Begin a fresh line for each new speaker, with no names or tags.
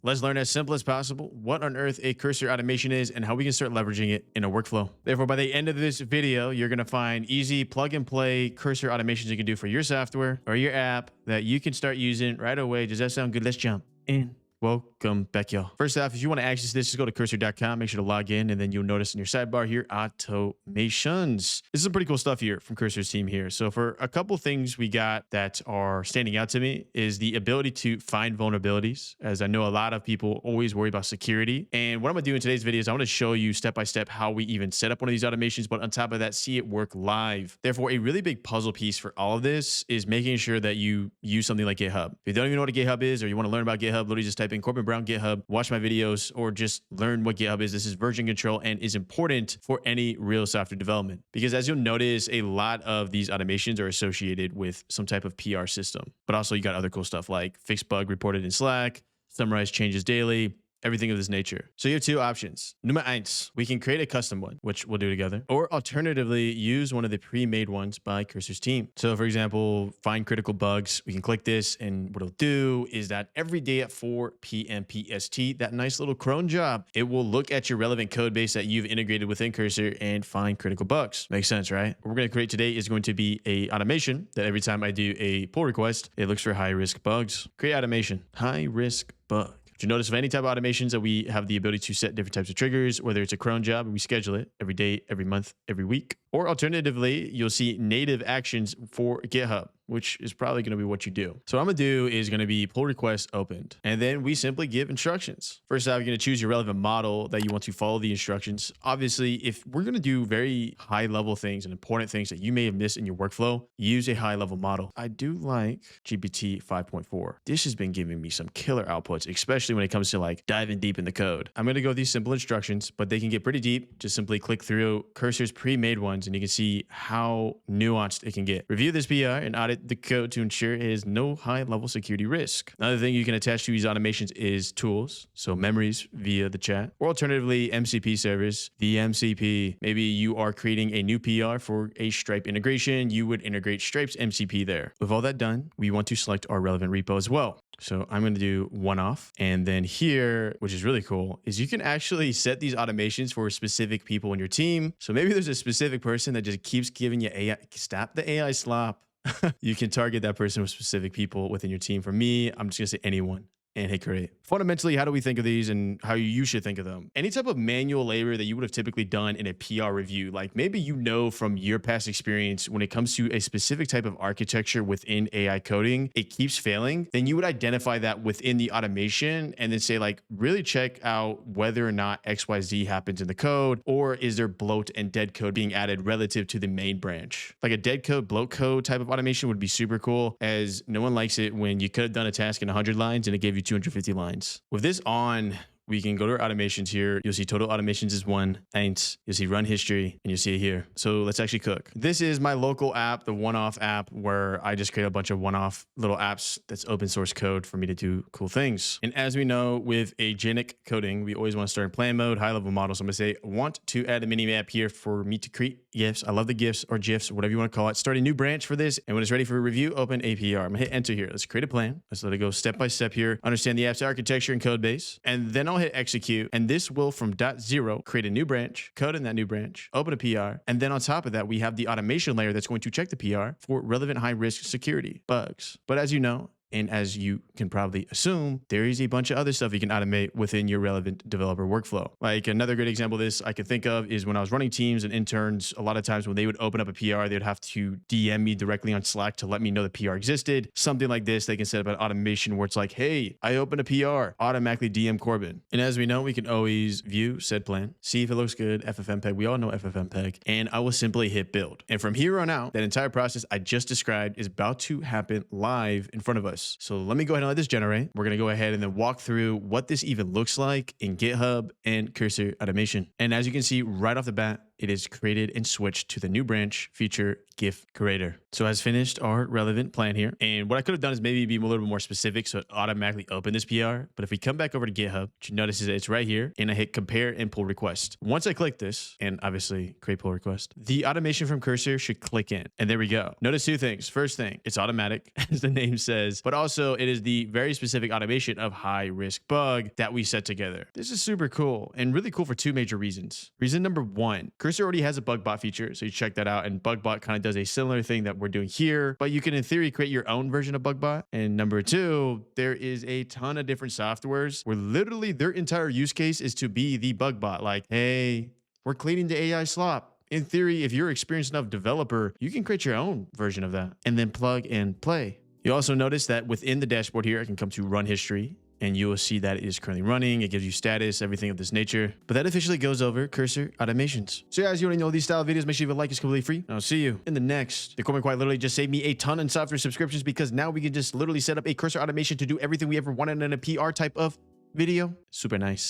Let's learn as simple as possible what on earth a cursor automation is and how we can start leveraging it in a workflow. Therefore, by the end of this video, you're going to find easy plug and play cursor automations you can do for your software or your app that you can start using right away. Does that sound good? Let's jump in. Welcome back, y'all. First off, if you want to access this, just go to cursor.com, make sure to log in, and then you'll notice in your sidebar here, automations. This is some pretty cool stuff here from Cursor's team here. So for a couple things we got that are standing out to me is the ability to find vulnerabilities, as I know a lot of people always worry about security. And what I'm gonna do in today's video is I want to show you step-by-step how we even set up one of these automations, but on top of that, see it work live. Therefore, a really big puzzle piece for all of this is making sure that you use something like GitHub. If you don't even know what a GitHub is, or you want to learn about GitHub, literally just type in Corbin Brown GitHub, watch my videos, or just learn what GitHub is. This is version control and is important for any real software development. Because as you'll notice, a lot of these automations are associated with some type of PR system. But also you got other cool stuff like fix bug reported in Slack, summarize changes daily, everything of this nature. So you have two options. Nummer eins, we can create a custom one, which we'll do together, or alternatively use one of the pre-made ones by Cursor's team. So for example, find critical bugs. We can click this, and what it'll do is that every day at 4 p.m. PST, that nice little cron job, it will look at your relevant code base that you've integrated within Cursor and find critical bugs. Makes sense, right? What we're going to create today is going to be a automation that every time I do a pull request, it looks for high risk bugs. Create automation, high risk bug. You notice of any type of automations that we have the ability to set different types of triggers, whether it's a cron job and we schedule it every day, every month, every week, or alternatively, you'll see native actions for GitHub, which is probably going to be what you do. So what I'm going to do is going to be pull request opened, and then we simply give instructions. First off, you're going to choose your relevant model that you want to follow the instructions. Obviously, if we're going to do very high level things and important things that you may have missed in your workflow, use a high level model. I do like GPT 5.4. This has been giving me some killer outputs, especially when it comes to like diving deep in the code. I'm going to go with these simple instructions, but they can get pretty deep. Just simply click through Cursor's pre-made ones and you can see how nuanced it can get. Review this PR and audit the code to ensure it has no high-level security risk. Another thing you can attach to these automations is tools, so memories via the chat, or alternatively MCP service, the MCP. Maybe you are creating a new PR for a Stripe integration, you would integrate Stripe's MCP there. With all that done, we want to select our relevant repo as well. So I'm going to do one off. And then here, which is really cool, is you can actually set these automations for specific people in your team. So maybe there's a specific person that just keeps giving you AI, stop the AI slop. You can target that person with specific people within your team. For me, I'm just going to say anyone. And hit create. Fundamentally, how do we think of these and how you should think of them? Any type of manual labor that you would have typically done in a PR review, like maybe you know from your past experience when it comes to a specific type of architecture within AI coding, it keeps failing, then you would identify that within the automation and then say like, really check out whether or not XYZ happens in the code, or is there bloat and dead code being added relative to the main branch? Like a dead code, bloat code type of automation would be super cool, as no one likes it when you could have done a task in 100 lines and it gave you 250 lines. With this on, we can go to our automations here. You'll see total automations is 1. Eins. You'll see run history, and you'll see it here. So let's actually cook. This is my local app, the one-off app, where I just create a bunch of one-off little apps that's open source code for me to do cool things. And as we know, with agentic coding, we always want to start in plan mode, high-level model. So I'm going to say, want to add a mini map here for me to create GIFs. I love the GIFs or GIFs, whatever you want to call it. Start a new branch for this. And when it's ready for review, open APR. I'm going to hit enter here. Let's create a plan. Let's let it go step by step here. Understand the app's architecture and code base. And then I'll hit execute, and this will from .0 create a new branch, code in that new branch, open a PR, and then on top of that we have the automation layer that's going to check the PR for relevant high risk security bugs. But as you know, and as you can probably assume, there is a bunch of other stuff you can automate within your relevant developer workflow. Like another great example of this I can think of is when I was running teams and interns, a lot of times when they would open up a PR, they'd have to DM me directly on Slack to let me know the PR existed. Something like this, they can set up an automation where it's like, hey, I opened a PR, automatically DM Corbin. And as we know, we can always view said plan, see if it looks good, FFmpeg, we all know FFmpeg, and I will simply hit build. And from here on out, that entire process I just described is about to happen live in front of us. So let me go ahead and let this generate. We're going to go ahead and then walk through what this even looks like in GitHub and Cursor automation. And as you can see right off the bat, it is created and switched to the new branch feature GIF creator. So as finished our relevant plan here. And what I could have done is maybe be a little bit more specific so it automatically opened this PR. But if we come back over to GitHub, what you notice is that it's right here and I hit compare and pull request. Once I click this and obviously create pull request, the automation from Cursor should click in. And there we go. Notice two things. First thing, it's automatic as the name says, but also it is the very specific automation of high risk bug that we set together. This is super cool and really cool for two major reasons. Reason number one, Cursor already has a bug bot feature. So you check that out and bug bot kind of does a similar thing that we're doing here, but you can in theory create your own version of bug bot. And number two, there is a ton of different softwares where literally their entire use case is to be the bug bot. Like, hey, we're cleaning the AI slop. In theory, if you're an experienced enough developer, you can create your own version of that and then plug and play. You also notice that within the dashboard here, I can come to run history and you will see that it is currently running. It gives you status, everything of this nature. But that officially goes over Cursor automations. So guys, you already know these style videos. Make sure you leave a like. It's completely free. And I'll see you in the next. The comment quite literally just saved me a ton in software subscriptions because now we can just literally set up a Cursor automation to do everything we ever wanted in a PR type of video. Super nice.